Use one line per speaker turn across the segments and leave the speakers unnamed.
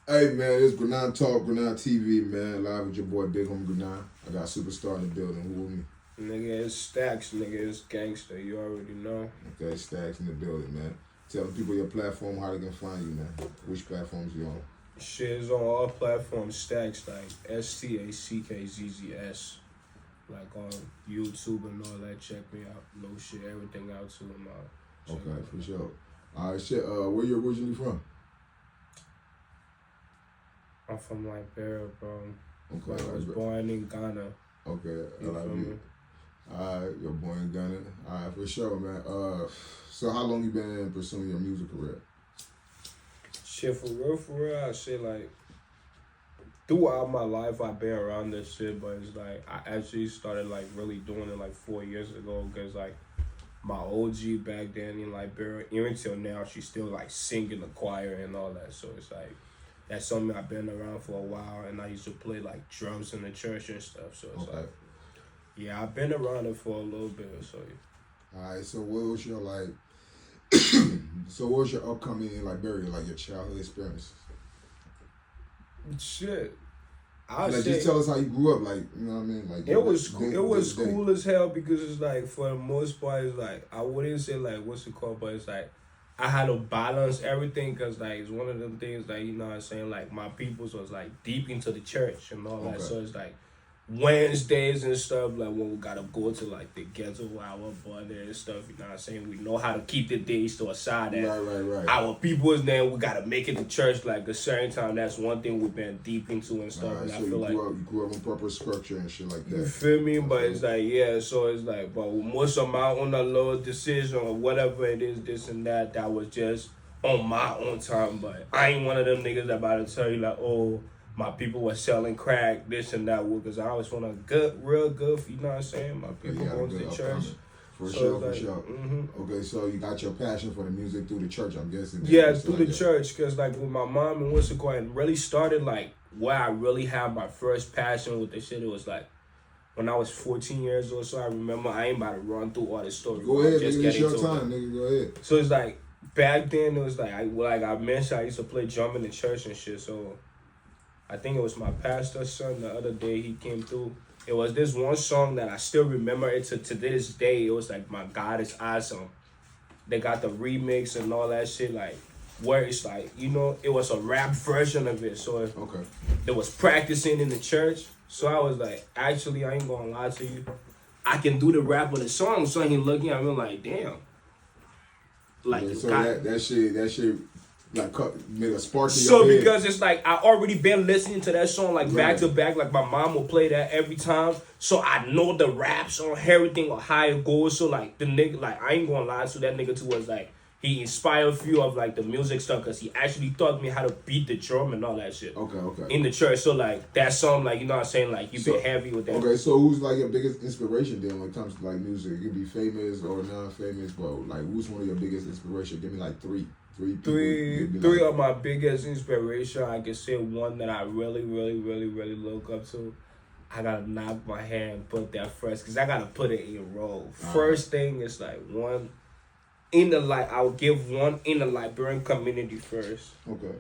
Hey man, it's Grona Talk, Grona TV, man. Live with your boy Big Home Grona. I got Superstar in the building. Who with me?
Nigga, it's Stacks, nigga, it's gangster, you already know.
Okay, Stacks in the building, man. Tell the people your platform, how they can find you, man. Which platforms you on?
Shit is on all platforms, Stacks, like stackzzs. Like on YouTube and all that, check me out. No shit, everything out to them out.
Okay, for sure. All right, shit. Where you originally from?
I'm from Liberia, bro.
Okay,
I was born in Ghana.
Okay,
You feel me?
Alright, you're born in Ghana. Alright, for sure, man. So how long you been pursuing your music career?
Shit, for real, I say like, throughout my life, I've been around this shit, but it's like, I actually started like really doing it like 4 years ago, because like, my OG back then in Liberia, even till now, she's still like singing the choir and all that, so it's like, that's something I've been around for a while, and I used to play like drums in the church and stuff, so it's like, yeah, I've been around it for a little bit, so yeah.
Alright, so what was your like, so what was your upcoming in Liberia, like your childhood experiences?
Shit.
Just tell us how you grew up, like, you know what I mean? Like
it was cool as hell, because it's like, for the most part, it's like, I wouldn't say like, what's it called, but it's like, I had to balance everything, because like, it's one of them things that, you know what I'm saying, like, my peoples was like deep into the church and all that, so it's like, Wednesdays and stuff, like when we gotta go to like the ghetto hour brother and stuff, you know what I'm saying? We know how to keep the days to a side.
Right.
Our people's name, we gotta make it to church like a certain time. That's one thing we've been deep into and stuff. And
so
I feel like
you grew up in proper structure and shit like that.
You feel me? But it's like, yeah, so it's like, but most of my own little decision or whatever it is, this and that was just on my own time. But I ain't one of them niggas that about to tell you like, oh, my people were selling crack, this and that, because I always want a real good, you know what I'm saying? My people going to the church.
For sure. Mm-hmm. Okay, so you got your passion for the music through the church, I'm guessing.
Yeah, through the church, because like with my mom and what's it called, it really started like where I really had my first passion with the shit. It was like when I was 14 years old, so I remember, I ain't about to run through all the story.
Go ahead, nigga, it's your time, nigga, go ahead.
So it's like, back then, it was like, like I mentioned, I used to play drum in the church and shit, so I think it was my pastor's son the other day, he came through. It was this one song that I still remember it to this day. It was like, My God is Awesome. They got the remix and all that shit, like, where it's like, you know, it was a rap version of it. So it was practicing in the church. So I was like, actually, I ain't gonna lie to you, I can do the rap of the song. So he looking at me like, damn. Like,
yeah, so that shit like made a spark in your
so
head.
Because it's like, I already been listening to that song like back to back, like my mom will play that every time, so I know the raps on everything or how it goes. So like the nigga, like I ain't gonna lie to that nigga too, was like he inspired a few of like the music stuff, because he actually taught me how to beat the drum and all that shit.
Okay.
In the church, so like that song, like, you know what I'm saying, like you been heavy with that.
Okay, so who's like your biggest inspiration then when it comes to like music? You can be famous or non-famous, but like who's one of your biggest inspiration? Give me like three
of my biggest inspiration. I can say one that I really look up to. I gotta knock my hand and put that first, because I gotta put it in roll. First thing is like one in the I'll give one in the Liberian community first.
Okay.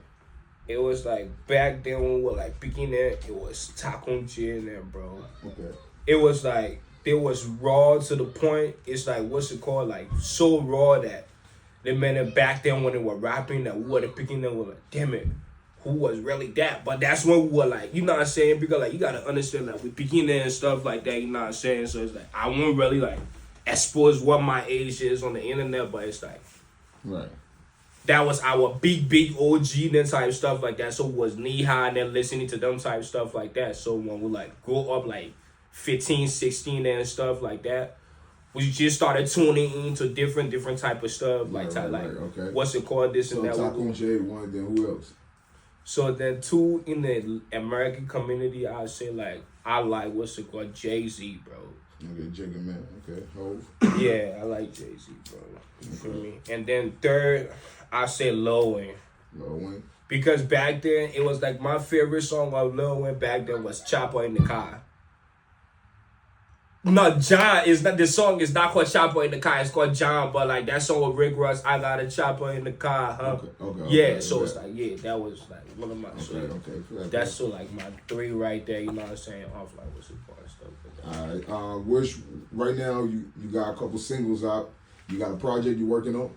It was like back then when we were like beginning, it was Taco J in there, bro.
Okay.
It was like, it was raw to the point. It's like, what's it called? Like so raw that the men back then when they were rapping, that we were picking them, were like, damn it, who was really that? But that's when we were like, you know what I'm saying? Because like, you gotta understand that we beginning and stuff like that, you know what I'm saying? So it's like, I won't really like expose what my age is on the internet, but it's like,
right.
That was our big OG then type stuff like that. So it was knee high and then listening to them type stuff like that. So when we like grow up like 15, 16 and stuff like that, we just started tuning into different type of stuff, like
okay.
What's it called, this and that.
So Taco J one, then who else?
So then two in the American community, I'd say like, I like what's it called, Jay-Z, bro.
Okay, Jigga Man, okay, Hove.
Yeah, I like Jay-Z, bro. You feel me? And then third, I say Lil Wayne.
Lil Wayne.
Because back then, it was like my favorite song of Lil Wayne back then was Chopper in the Car. No, John is not. The song is not called Chopper in the Car. It's called John. But like that song with Rick Ross, I got a chopper in the car, huh? Yeah. So it's like that was like one of my. That's so like my 3 right there. You know what I'm saying? Off like what's it called stuff. Like
All right. Which right now you got a couple singles out. You got a project you working on?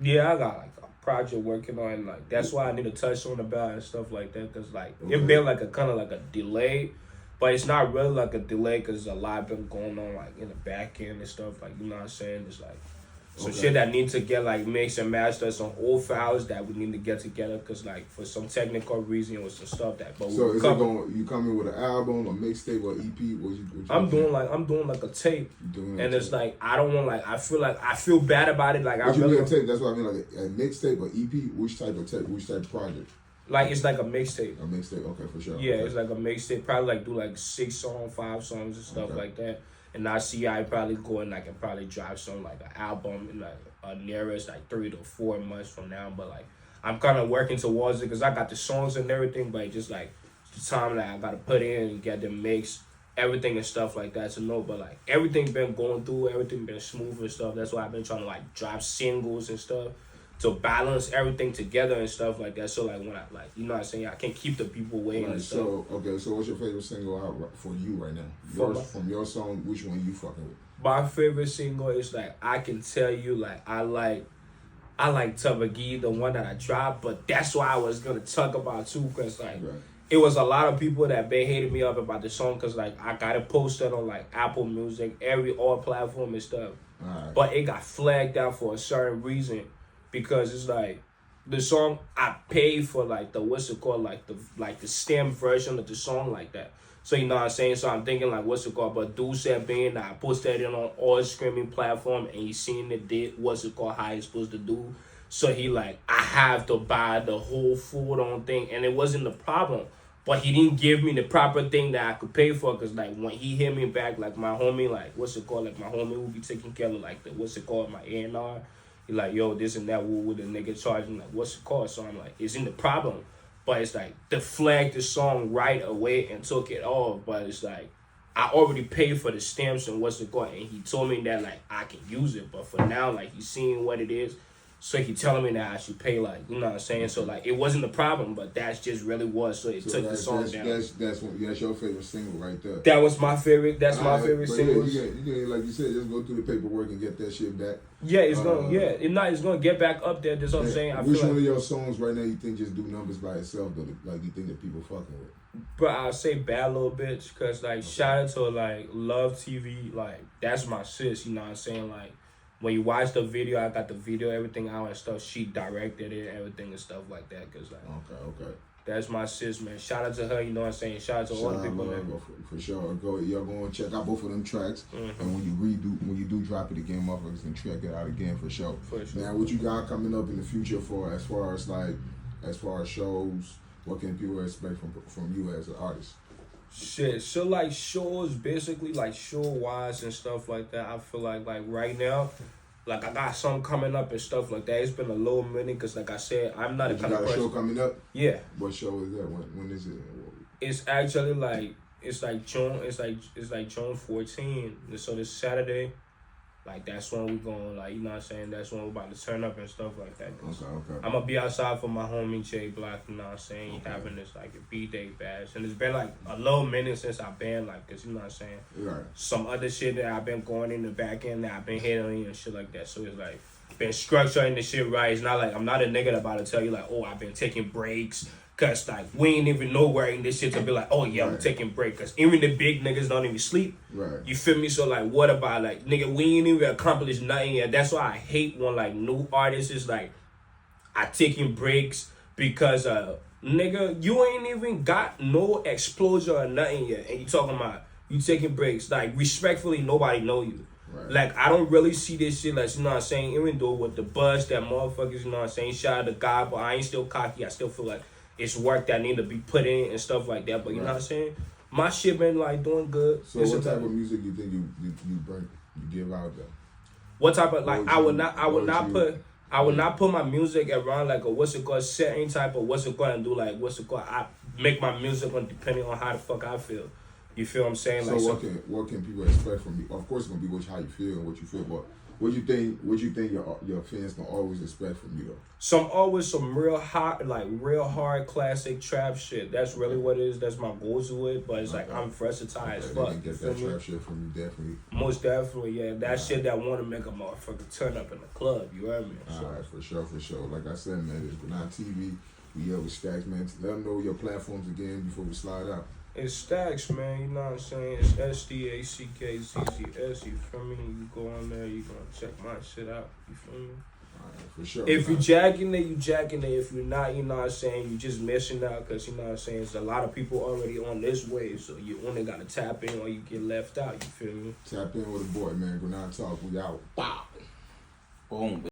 Yeah, I got like a project working on. Like that's why I need to touch on about and stuff like that. Cause like it been like a kind of like a delay. But it's not really like a delay because a lot been going on like in the back end and stuff. Like, you know what I'm saying? It's like some shit that need to get like mixed and mastered, some old files that we need to get together because like for some technical reason or some stuff that. But
so is it going? You coming with an album, a mixtape, or EP?
I'm doing like a tape, and it's like I don't want like I feel bad about it. Like
what you mean a tape? That's what I mean. Like a mixtape or EP? Which type of tape? Which type of project?
Like it's like a mixtape.
A mixtape, okay, for sure.
Yeah,
okay.
It's like a mixtape. Probably like do like 6 songs, 5 songs and stuff like that. And I see I probably go and I can probably drop some like an album in like nearest like 3 to 4 months from now. But like I'm kind of working towards it because I got the songs and everything, but just like the time that I gotta put in and get them mixed, everything and stuff like that to know. But like everything been going through, everything been smooth and stuff. That's why I've been trying to like drop singles and stuff. To balance everything together and stuff like that. So like when I like, you know what I'm saying, I can't keep the people waiting and stuff.
So so what's your favorite single out for you right now? From your song, which one you fucking with?
My favorite single is like I can tell you like I like Tabagi, the one that I dropped, but that's why I was gonna talk about too, because like it was a lot of people that been hating me up about the song because like I got it posted on like Apple Music, all platform and stuff. But it got flagged out for a certain reason. Because it's like the song I paid for like the what's it called like the stem version of the song like that. So you know what I'm saying? So I'm thinking like what's it called? But dude said being that I posted it on all streaming platform and he seen it did what's it called how it's supposed to do. So he like I have to buy the whole full on thing and it wasn't the problem. But he didn't give me the proper thing that I could pay for because like when he hit me back like my homie like what's it called like my homie will be taking care of like the what's it called my A&R. He like, yo, this and that, what would the nigga charging? Like, what's it called? So I'm like, isn't the problem? But it's like, they flagged the song right away and took it off. But it's like, I already paid for the stamps and what's it called? And he told me that, like, I can use it. But for now, like, he's seeing what it is. So he telling me that I should pay, like, you know what I'm saying? So, like, it wasn't the problem, but that's just really was. So it took the song down.
That's your favorite single right there.
That was my favorite. That's my favorite single.
Yeah, you like you said, just go through the paperwork and get that shit back.
Yeah, it's gonna get back up there. That's what I'm saying.
Which one of your songs right now you think just do numbers by itself? Though, like you think that people fucking with?
But I'll say Bad Little Bitch, cause like shout out to like Love TV, like that's my sis. You know what I'm saying? Like when you watch the video, I got the video, everything out and stuff. She directed it, everything and stuff like that. Cause like
okay.
That's my sis, man. Shout out to her, you know what I'm saying? Shout out to all the people, man.
For sure. Y'all go and check out both of them tracks. And when you do drop it again, motherfuckers can check it out again for sure. Now, what you got coming up in the future as far as shows, what can people expect from you as an artist?
Shit, so like shows, basically like show-wise and stuff like that, I feel like right now, like I got something coming up and stuff like that. It's been a little minute because like I said, I'm not a kind of person.
You got a show coming up?
Yeah.
What show is that? When is it?
It's actually like June. It's like June 14. So this Saturday, like that's when we going like you know what I'm saying. That's when we're about to turn up and stuff like that.
Okay.
I'm gonna be outside for my homie Jay Block. You know what I'm saying. Having this like a B-Day bash, and it's been like a little minute since I've been like, cause you know what I'm saying.
Right.
Some other shit that I've been going in the back end that I've been hitting and shit like that. So it's like been structuring the shit right. It's not like I'm not a nigga about to tell you like, oh, I've been taking breaks. Cause like we ain't even nowhere in this shit to be like, oh yeah, I'm taking break. Cause even the big niggas don't even sleep.
Right.
You feel me? So like, what about like, nigga? We ain't even accomplished nothing yet. That's why I hate when like new artists is like, I taking breaks because nigga, you ain't even got no exposure or nothing yet, and you talking about you taking breaks. Like respectfully, nobody know you. Right. Like I don't really see this shit like you know what I'm saying. Even though with the buzz that motherfuckers, you know what I'm saying. Shout out to God, but I ain't still cocky. I still feel like. It's work that need to be put in and stuff like that. But you know what I'm saying? My shit been like doing good.
So what type of music you think you give out though?
What type of like I would not put my music around like a what's it called certain type of what's it called and do like what's it called I make my music on depending on how the fuck I feel. You feel what I'm saying?
So
like
what can people expect from you? Of course, it's gonna be how you feel and what you feel, but what you think your fans gonna always expect from you though?
Some real hot, like real hard classic trap shit. That's really what it is. That's my goals with it. But it's like I'm versatile as fuck.
They can get that trap shit from you, definitely.
Most definitely, yeah. That shit that want to make a motherfucker turn up in the club. You heard me?
So. All right, for sure. Like I said, man, it's Grona TV. We here with Stacks, man. Let them know your platforms again before we slide out.
It's Stacks, man. You know what I'm saying? It's STACKZZS. You feel me? You go on there, you gonna check my shit out. You feel me?
Alright, for sure.
If you jacking it, you jacking it. If you're not, you know what I'm saying, you just missing out because, you know what I'm saying, there's a lot of people already on this wave, so you only got to tap in or you get left out, you feel me?
Tap in with the boy, man. Grona Talk, we out.
Boom, baby.